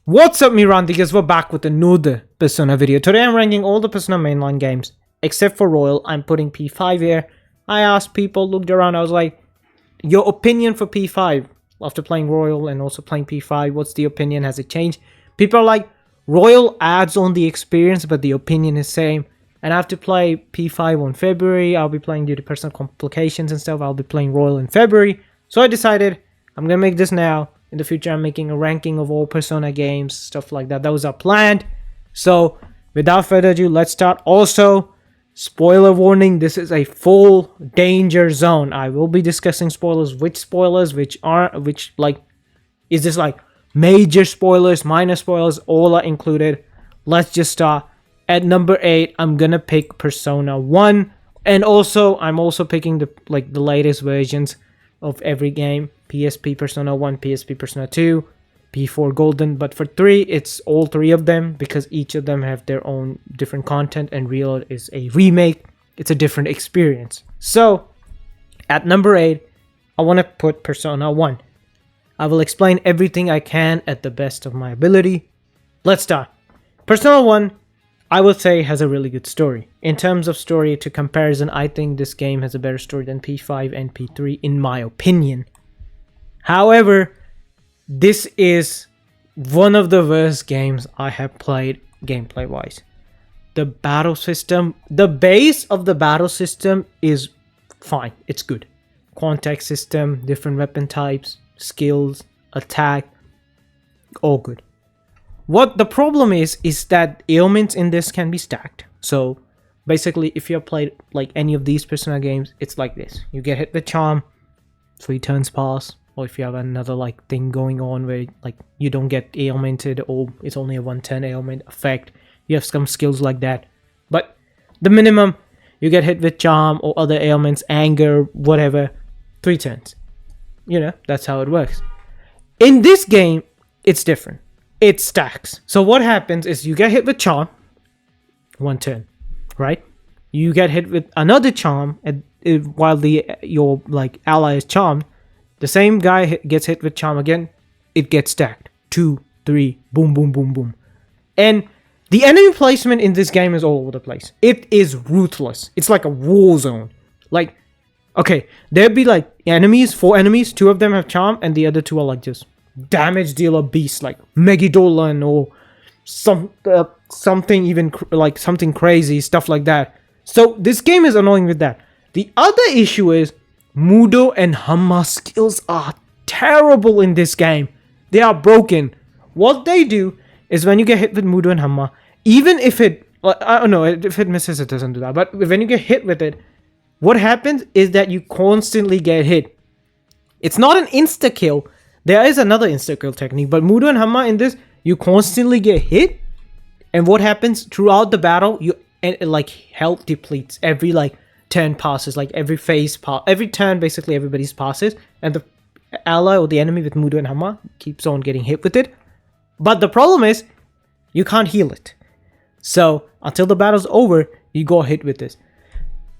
What's up, me Raandigars? We're back with another Persona video. Today I'm ranking all the Persona mainline games, except for Royal. I'm putting P5 here. I asked people, looked around, I was like, your opinion for P5? After playing Royal and also playing P5, what's the opinion? Has it changed? People are like, Royal adds on the experience, but the opinion is same. And I have to play P5 on February. I'll be playing due to personal complications and stuff. I'll be playing Royal in February. So I decided I'm gonna make this now. In the future, I'm making a ranking of all Persona games, stuff like that. Those are planned. So, without further ado, let's start. Also, spoiler warning, this is a full danger zone. I will be discussing spoilers, is this like major spoilers, minor spoilers, all are included. Let's just start. At number 8, I'm gonna pick Persona 1. And also, I'm also picking the latest versions of every game. PSP Persona 1, PSP Persona 2, P4 Golden, but for 3 it's all 3 of them because each of them have their own different content, and Reload is a remake. It's a different experience. So at number 8, I want to put Persona 1. I will explain everything I can at the best of my ability. Let's start. Persona 1, I would say, has a really good story. In terms of story to comparison, I think this game has a better story than P5 and P3 in my opinion. However, this is one of the worst games I have played gameplay wise. The battle system, the base of the battle system is fine. It's good. Context system, different weapon types, skills, attack, all good. What the problem is that ailments in this can be stacked. So basically, if you have played like any of these Persona games, it's like this. You get hit with charm, 3 turns pass. Or if you have another thing going on where you don't get ailmented, or it's only a 1-turn ailment effect, you have some skills like that. But the minimum, you get hit with charm or other ailments, anger, whatever, 3 turns. You know, that's how it works. In this game, it's different. It stacks. So what happens is you get hit with charm, 1 turn, right? You get hit with another charm while your ally is charmed. The same guy gets hit with charm again, it gets stacked. 2, 3, boom, boom, boom, boom. And the enemy placement in this game is all over the place. It is ruthless. It's like a war zone. Okay, there'd be 4 enemies, 2 of them have charm, and the other 2 are just damage dealer beasts like Megidolan or something even something crazy, stuff like that. So this game is annoying with that. The other issue is Mudo and Hamma skills are terrible in this game. They are broken. What they do is when you get hit with Mudo and Hamma, even if it, I don't know, if it misses, it doesn't do that. But when you get hit with it, what happens is that you constantly get hit. It's not an insta-kill. There is another insta-kill technique, but Mudo and Hamma in this, you constantly get hit. And what happens throughout the battle, health depletes every turn passes, every phase pass, every turn basically everybody's passes, and the ally or the enemy with Mudo and Hamma keeps on getting hit with it. But the problem is you can't heal it. So until the battle's over, you go hit with this.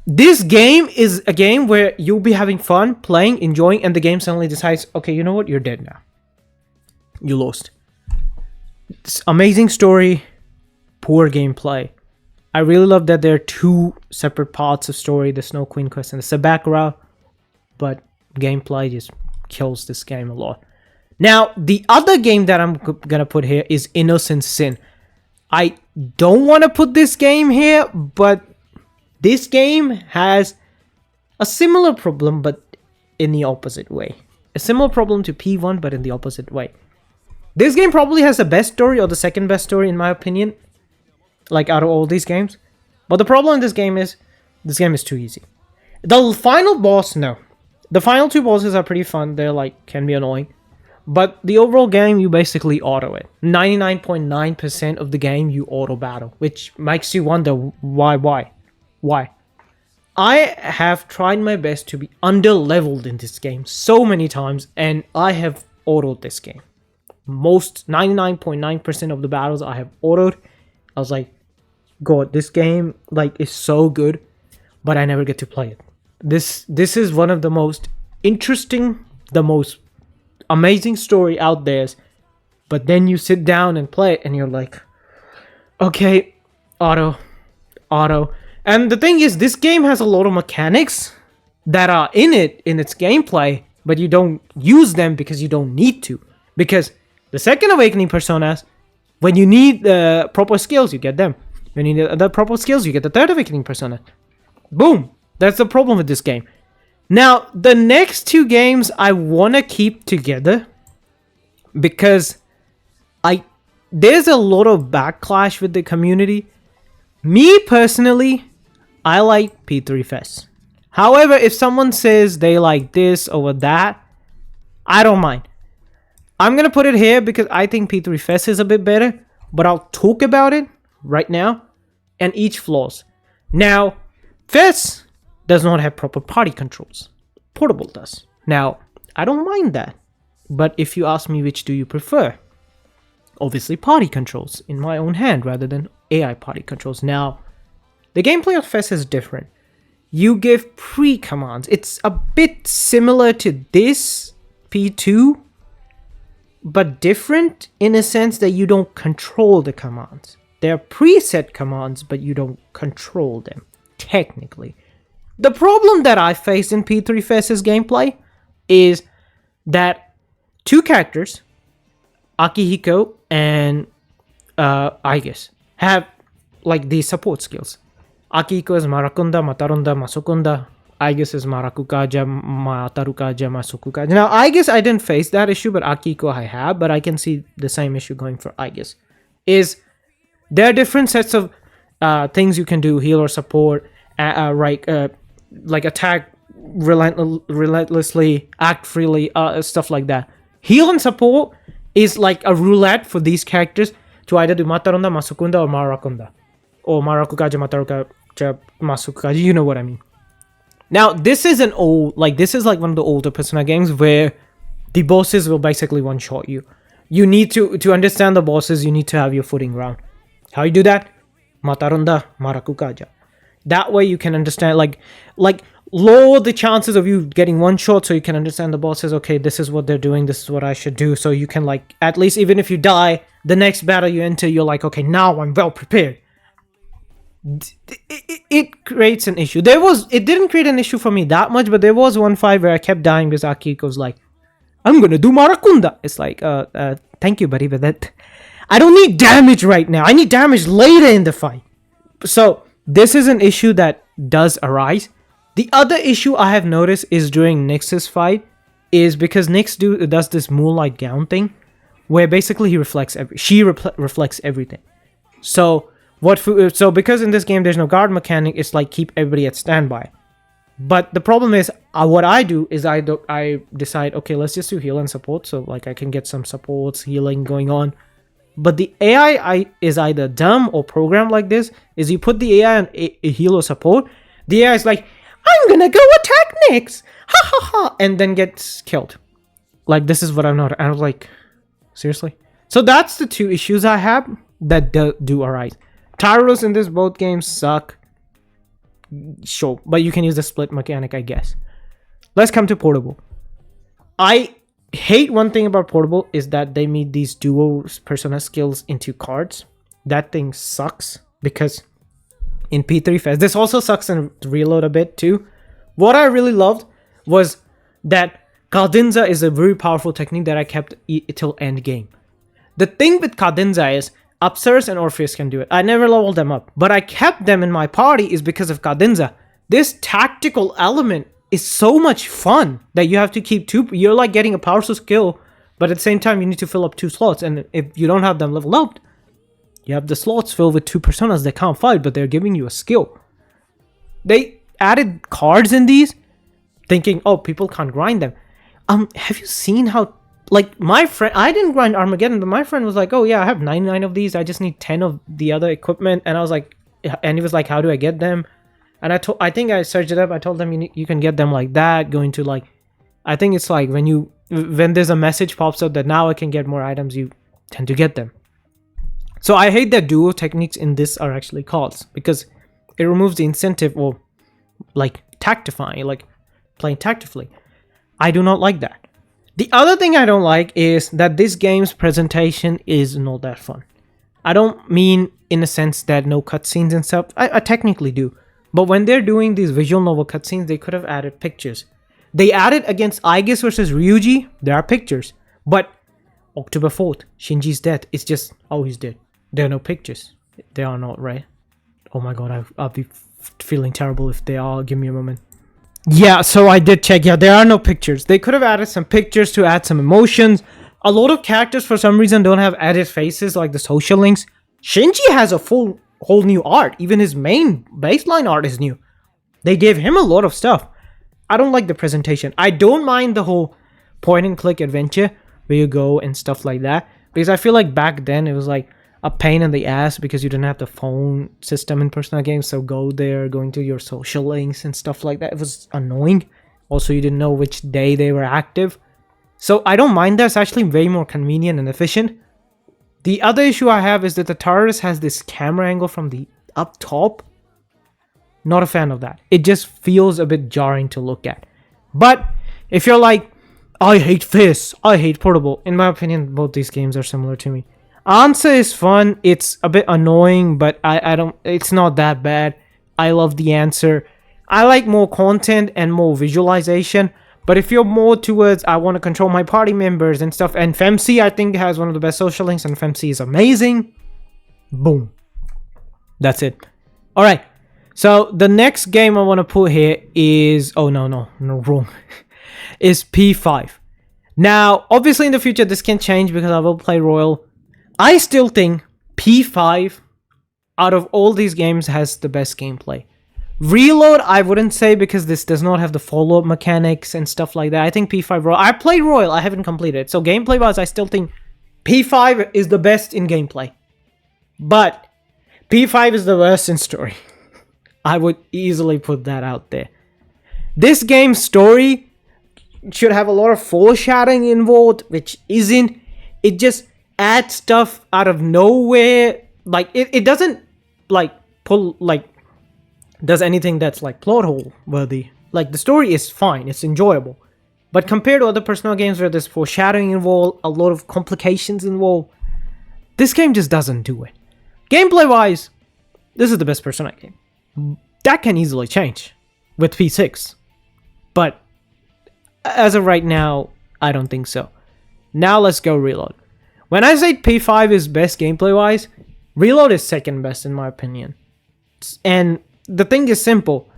This game is a game where you'll be having fun playing, enjoying, and the game suddenly decides, okay, you know what, you're dead now. You lost. It's amazing story, poor gameplay. I really love that there are 2 separate parts of story, the Snow Queen quest and the Sabakura, but gameplay just kills this game a lot. Now, the other game that I'm gonna put here is Innocent Sin. I don't want to put this game here, but this game has a similar problem, but in the opposite way. A similar problem to P1, but in the opposite way. This game probably has the best story, or the second best story in my opinion, out of all these games. But the problem in this game is too easy. The final boss, no. The final 2 bosses are pretty fun. They're can be annoying. But the overall game, you basically auto it. 99.9% of the game, you auto battle, which makes you wonder why. I have tried my best to be under-leveled in this game so many times, and I have autoed this game. Most 99.9% of the battles I have autoed. I was like, God, this game is so good, but I never get to play it. This is one of the most interesting, the most amazing story out there, But then you sit down and play it and you're like, okay, auto. And the thing is, this game has a lot of mechanics that are in its gameplay, but you don't use them because you don't need to. Because the second awakening personas, when you need the proper skills, you get them. When you need the proper skills, you get the third awakening persona. Boom. That's the problem with this game. Now, the next two games I want to keep together because there's a lot of backlash with the community. Me personally, I like P3 FES. However, if someone says they like this over that, I don't mind. I'm going to put it here because I think P3 FES is a bit better, but I'll talk about it right now and each flaws. Now, FES does not have proper party controls. Portable does. Now, I don't mind that. But if you ask me which do you prefer, obviously party controls in my own hand rather than AI party controls. Now, the gameplay of FES is different. You give pre-commands. It's a bit similar to this P2, but different in a sense that you don't control the commands. They're preset commands, but you don't control them, technically. The problem that I faced in P3 FES's gameplay is that two characters, Akihiko and Aigis, have like these support skills. Akihiko is Marakunda, Matarunda, Masukunda. Aigis is Marakukaja, Matarukaja, Masukukaja. Now, Aigis, I didn't face that issue, but Akihiko I have, but I can see the same issue going for Aigis. There are different sets of things you can do, heal or support, like attack relentlessly, act freely, stuff like that. Heal and support is like a roulette for these characters to either do Matarunda, Masukunda, or Marakunda. Or Marakukaja, Matarukaja, Masukukaja, you know what I mean. Now, this is like one of the older Persona games where the bosses will basically one-shot you. You need to understand the bosses, you need to have your footing round. How you do that? Matarunda, Marakukaja. That way you can understand, like lower the chances of you getting one shot so you can understand the bosses. Okay, this is what they're doing, this is what I should do. So you can like, at least even if you die, the next battle you enter, you're like, okay, now I'm well prepared. It creates an issue. It didn't create an issue for me that much, but there was one fight where I kept dying because Akihiko's like, I'm gonna do Marakunda. It's like, thank you, buddy, but that I don't need damage right now. I need damage later in the fight. So this is an issue that does arise. The other issue I have noticed is during Nyx's fight is because Nyx does this moonlight gown thing where basically she reflects everything. So because in this game there's no guard mechanic, it's like keep everybody at standby. But the problem is what I do is I decide, okay, let's just do heal and support, so like I can get some supports, healing going on. But the AI is either dumb or programmed like this. Is you put the AI on a heal or support, the AI is like, I'm gonna go attack Nyx, ha ha ha, and then gets killed. Like, this is what I'm not. I was like, seriously. So that's the two issues I have that do arise. Tyros in this both games suck. Sure, but you can use the split mechanic, I guess. Let's come to Portable. I hate one thing about Portable is that they made these dual persona skills into cards. That thing sucks because in P3 FES, this also sucks in Reload a bit too. What I really loved was that Cadenza is a very powerful technique that I kept till end game. The thing with Cadenza is Upstairs and Orpheus can do it. I never leveled them up, but I kept them in my party is because of Cadenza. This tactical element is so much fun that you have to keep two. You're like getting a powerful skill, but at the same time you need to fill up two slots. And if you don't have them leveled up, you have the slots filled with two personas that can't fight, but they're giving you a skill. They added cards in these, thinking, oh, people can't grind them. Have you seen how? Like, my friend, I didn't grind Armageddon, but my friend was like, oh yeah, I have 99 of these, I just need 10 of the other equipment. And I was like, and he was like, how do I get them? And I think I searched it up, I told them you can get them like that, going to like, I think it's like when there's a message pops up that now I can get more items, you tend to get them. So I hate that duo techniques in this are actually calls, because it removes the incentive or like tactifying, like playing tactically. I do not like that. The other thing I don't like is that this game's presentation is not that fun. I don't mean in a sense that no cutscenes and stuff. I technically do. But when they're doing these visual novel cutscenes, they could have added pictures. They added against Aigis versus Ryuji, there are pictures. But October 4th, Shinji's death, it's just, oh, he's dead. There are no pictures. They are not, right? Oh my god, I'll be feeling terrible if they are. Give me a moment. Yeah, so I did check. Yeah, there are no pictures. They could have added some pictures to add some emotions. A lot of characters, for some reason, don't have added faces like the social links. Shinji has a whole new art. Even his main baseline art is new. They gave him a lot of stuff. I don't like the presentation. I don't mind the whole point and click adventure where you go and stuff like that. Because I feel like back then it was like a pain in the ass because you didn't have the phone system in Persona games. So go there, going to your social links and stuff like that. It was annoying. Also, you didn't know which day they were active. So I don't mind that. It's actually way more convenient and efficient. The other issue I have is that the TARDIS has this camera angle from the up top. Not a fan of that. It just feels a bit jarring to look at. But if you're like, I hate FES, I hate Portable. In my opinion, both these games are similar to me. Answer is fun. It's a bit annoying, but I don't. It's not that bad. I love the answer. I like more content and more visualization. But if you're more towards, I want to control my party members and stuff, and FEMC I think has one of the best social links, and FEMC is amazing. Boom. That's it. All right. So the next game I want to put here is, oh no, wrong. is P5. Now, obviously in the future this can change because I will play Royal. I still think P5 out of all these games has the best gameplay. Reload, I wouldn't say because this does not have the follow-up mechanics and stuff like that. I think P5 Royal. I played Royal, I haven't completed it. So gameplay-wise, I still think P5 is the best in gameplay. But P5 is the worst in story. I would easily put that out there. This game's story should have a lot of foreshadowing involved, which isn't. It just adds stuff out of nowhere. Like, it doesn't, like, pull, like, does anything that's, like, plot hole worthy. Like, the story is fine. It's enjoyable. But compared to other Persona games where there's foreshadowing involved, a lot of complications involved, this game just doesn't do it. Gameplay-wise, this is the best Persona game. That can easily change with P6. But as of right now, I don't think so. Now let's go Reload. When I say P5 is best gameplay-wise, Reload is second best in my opinion. And the thing is simple.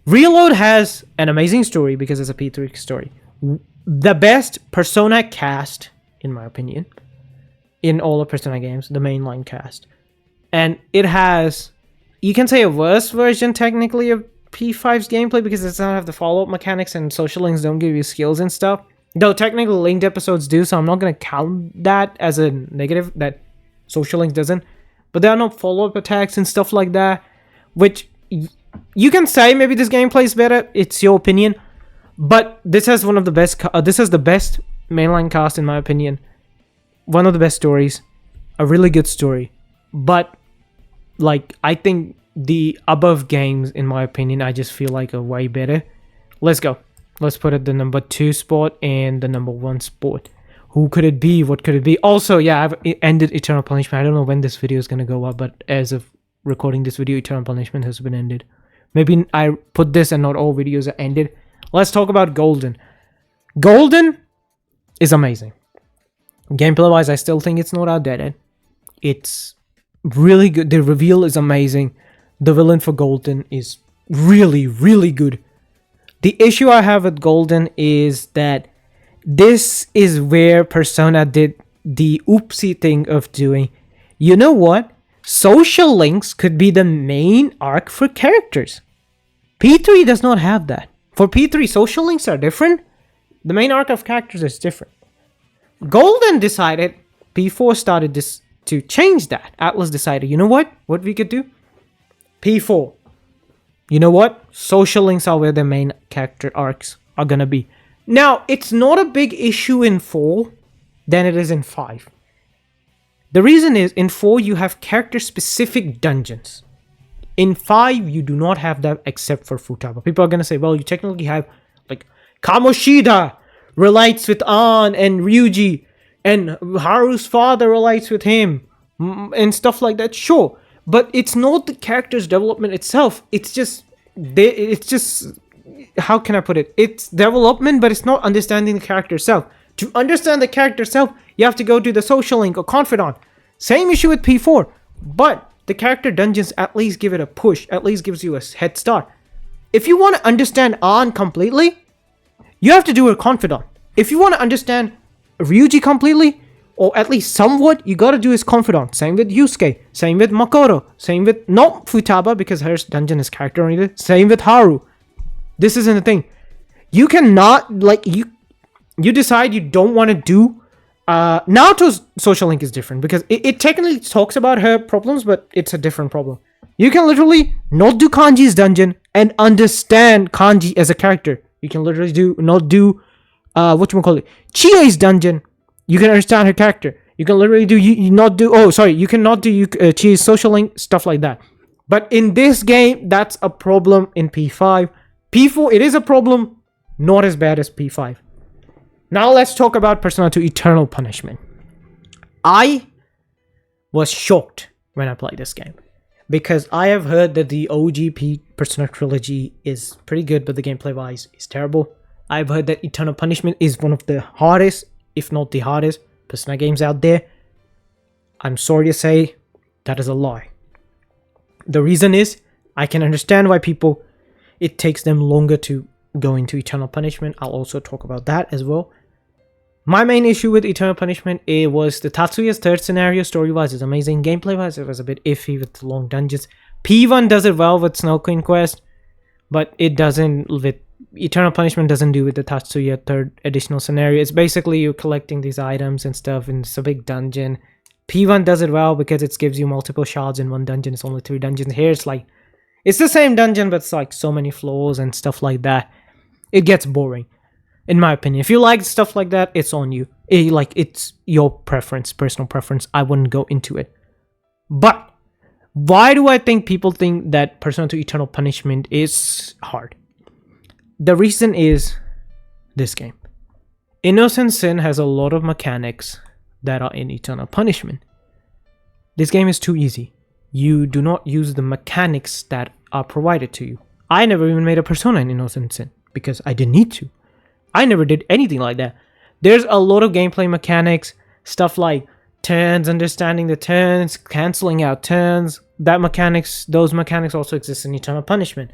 Reload has an amazing story because it's a P3 story. The best Persona cast, in my opinion, in all the Persona games, the mainline cast. And it has, you can say, a worse version technically of P5's gameplay because it does not have the follow-up mechanics and social links don't give you skills and stuff. Though technically linked episodes do, so I'm not going to count that as a negative, that social links doesn't. But there are no follow-up attacks and stuff like that, which you can say maybe this gameplay is better. It's your opinion. But this has one of the best, this is the best mainline cast in my opinion. One of the best stories. A really good story. But, like, I think the above games, in my opinion, I just feel like are way better. Let's go. Let's put it the number 2 spot and the number 1 spot. Who could it be? What could it be? Also, yeah, I've ended Eternal Punishment. I don't know when this video is going to go up, but as of recording this video, Eternal Punishment has been ended. Maybe I put this and not all videos are ended. Let's talk about Golden. Golden is amazing. Gameplay-wise, I still think it's not outdated. It's really good. The reveal is amazing. The villain for Golden is really, really good. The issue I have with Golden is that this is where Persona did the oopsie thing of doing, you know what? Social links could be the main arc for characters. P3 does not have that. For P3, social links are different. The main arc of characters is different. Golden decided, P4 started this to change that. Atlus decided, you know what we could do? P4. You know what? Social links are where the main character arcs are gonna be. Now, it's not a big issue in 4 than it is in 5. The reason is, in 4 you have character-specific dungeons. In 5, you do not have that except for Futaba. People are gonna say, well, you technically have, like, Kamoshida, relates with An and Ryuji, and Haru's father relates with him, and stuff like that. Sure, but it's not the character's development itself. It's just how can I put it? It's development, but it's not understanding the character itself. To understand the character itself, you have to go to the social link or confidant. Same issue with P4, but the character dungeons at least give it a push, at least gives you a head start. If you want to understand An completely, you have to do a confidant. If you want to understand Ryuji completely, or at least somewhat, you gotta do his confidant. Same with Yusuke, same with Makoto, same with not Futaba because her dungeon is character oriented. Same with Haru. This isn't the thing. You cannot you decide you don't want to do. Naoto's social link is different because it technically talks about her problems, but it's a different problem. You can literally not do Kanji's dungeon and understand Kanji as a character. You can literally not do Chie's dungeon. You can understand her character. You can literally you cannot do Chie's social link, stuff like that. But in this game, that's a problem in P5. P4, it is a problem, not as bad as P5. Now let's talk about Persona 2 Eternal Punishment. I was shocked when I played this game, because I have heard that the OG Persona trilogy is pretty good, but the gameplay wise is terrible. I've heard that Eternal Punishment is one of the hardest, if not the hardest, Persona games out there. I'm sorry to say, that is a lie. The reason is, I can understand why it takes them longer to go into Eternal Punishment. I'll also talk about that as well. My main issue with Eternal Punishment, it was the Tatsuya's third scenario. Story-wise is amazing. Gameplay-wise, it was a bit iffy with the long dungeons. P1 does it well with Snow Queen Quest, but it doesn't with Eternal Punishment doesn't do with the Tatsuya third additional scenario. It's basically you collecting these items and stuff, and it's a big dungeon. P1 does it well because it gives you multiple shards in one dungeon. It's only 3 dungeons. Here it's like, it's the same dungeon, but it's like so many floors and stuff like that. It gets boring, in my opinion. If you like stuff like that, it's on you. It's your preference, personal preference. I wouldn't go into it. But why do I think people think that Persona 2 Eternal Punishment is hard? The reason is this game. Innocent Sin has a lot of mechanics that are in Eternal Punishment. This game is too easy. You do not use the mechanics that are provided to you. I never even made a Persona in Innocent Sin because I didn't need to. I never did anything like that. There's a lot of gameplay mechanics, stuff like turns, understanding the turns, canceling out turns. Those mechanics also exist in Eternal Punishment.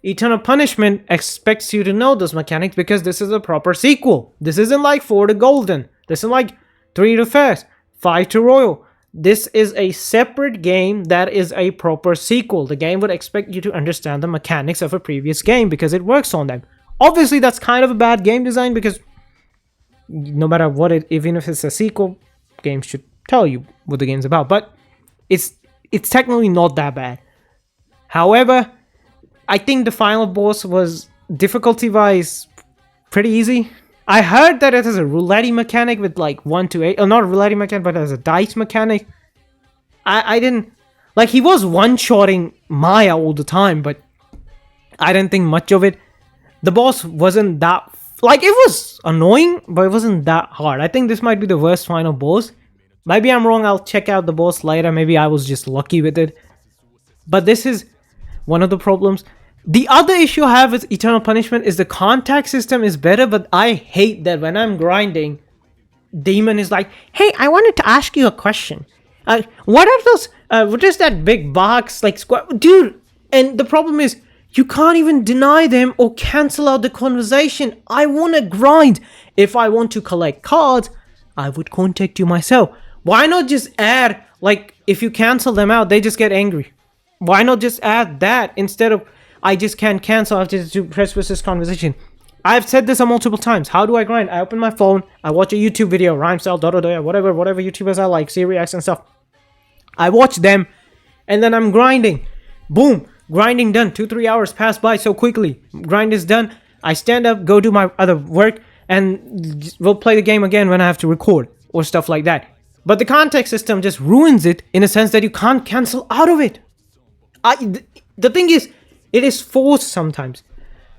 Eternal Punishment expects you to know those mechanics because this is a proper sequel. This isn't like 4 to Golden. This isn't like 3 to Fast, 5 to Royal. This is a separate game that is a proper sequel. The game would expect you to understand the mechanics of a previous game because it works on them. Obviously, that's kind of a bad game design because no matter what even if it's a sequel, games should tell you what the game's about. But it's technically not that bad. However, I think the final boss was difficulty-wise pretty easy. I heard that it has a roulette mechanic with like 1 to 8. Not a roulette mechanic, but it has a dice mechanic. I didn't... Like, he was one-shotting Maya all the time, but I didn't think much of it. The boss wasn't that... Like, it was annoying, but it wasn't that hard. I think this might be the worst final boss. Maybe I'm wrong. I'll check out the boss later. Maybe I was just lucky with it. But this is one of the problems. The other issue I have with Eternal Punishment is the contact system is better, but I hate that when I'm grinding, Demon is like, hey, I wanted to ask you a question. What are those... what is that big box? Like, dude, and the problem is, you can't even deny them or cancel out the conversation. I want to grind. If I want to collect cards, I would contact you myself. Why not just add, like, if you cancel them out, they just get angry. Why not just add that instead of, I just can't cancel after to press versus conversation? I've said this multiple times. How do I grind? I open my phone, I watch a YouTube video, Rhymestyle, whatever YouTubers I like, Sirius and stuff. I watch them, and then I'm grinding. Boom. Grinding done. 2-3 hours pass by so quickly. Grind is done. I stand up, go do my other work, and we'll play the game again when I have to record or stuff like that. But the context system just ruins it in a sense that you can't cancel out of it. The thing is, it is forced sometimes.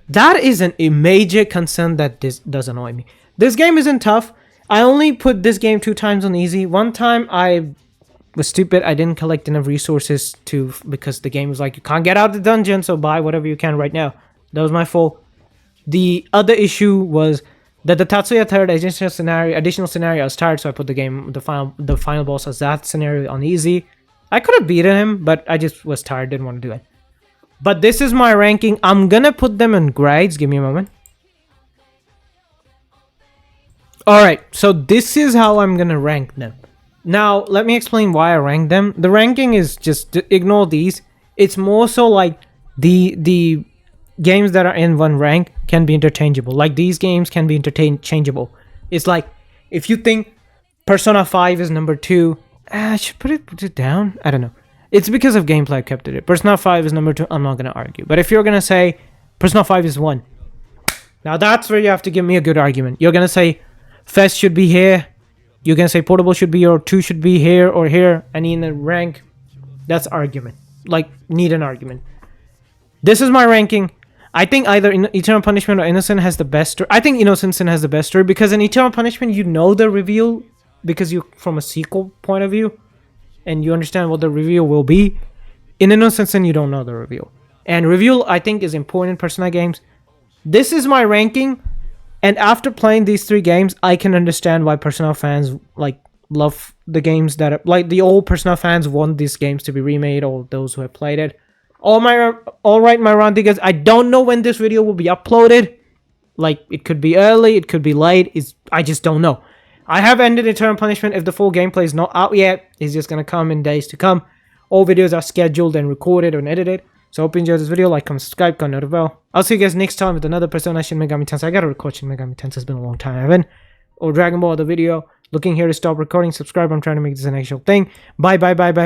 That is a major concern that does annoy me. This game isn't tough. I only put this game 2 times on easy. One time I was stupid. I didn't collect enough resources because the game was like, you can't get out of the dungeon, so buy whatever you can right now. That was my fault. The other issue was that the Tatsuya third additional scenario, I was tired, so I put the final boss as that scenario on easy. I could have beaten him, but I just was tired, didn't want to do it. But this is my ranking. I'm gonna put them in grades. Give me a moment. Alright, so this is how I'm gonna rank them. Now, let me explain why I rank them. The ranking is just, ignore these. It's more so like the games that are in one rank can be interchangeable. Like these games can be interchangeable. It's like, if you think Persona 5 is number 2, I should put it down. I don't know. It's because of gameplay I kept it. Persona 5 is number 2. I'm not going to argue. But if you're going to say Persona 5 is 1, now that's where you have to give me a good argument. You're going to say FES should be here. You're going to say Portable should be, or 2 should be here or here. I need a rank. That's argument. Like, need an argument. This is my ranking. I think either Eternal Punishment or Innocent has the best story. I think Innocent Sin has the best story because in Eternal Punishment, you know the reveal because you from a sequel point of view and you understand what the reveal will be. In Innocent Sin, you don't know the reveal. And reveal, I think, is important in Persona games. This is my ranking. And after playing these 3 games, I can understand why Persona fans like love the games that are, like the old Persona fans want these games to be remade, or those who have played it. All right, my Raandigars, I don't know when this video will be uploaded. Like, it could be early, it could be late. I just don't know. I have ended Eternal Punishment. If the full gameplay is not out yet, it's just going to come in days to come. All videos are scheduled and recorded and edited. So hope you enjoyed this video. Like, comment, subscribe, comment, notify bell. I'll see you guys next time with another Persona Shin Megami Tensei. I gotta record Shin Megami Tensei. It's been a long time, I haven't. Or Dragon Ball, the video. Looking here to stop recording. Subscribe. I'm trying to make this an actual thing. Bye, bye, bye, bye.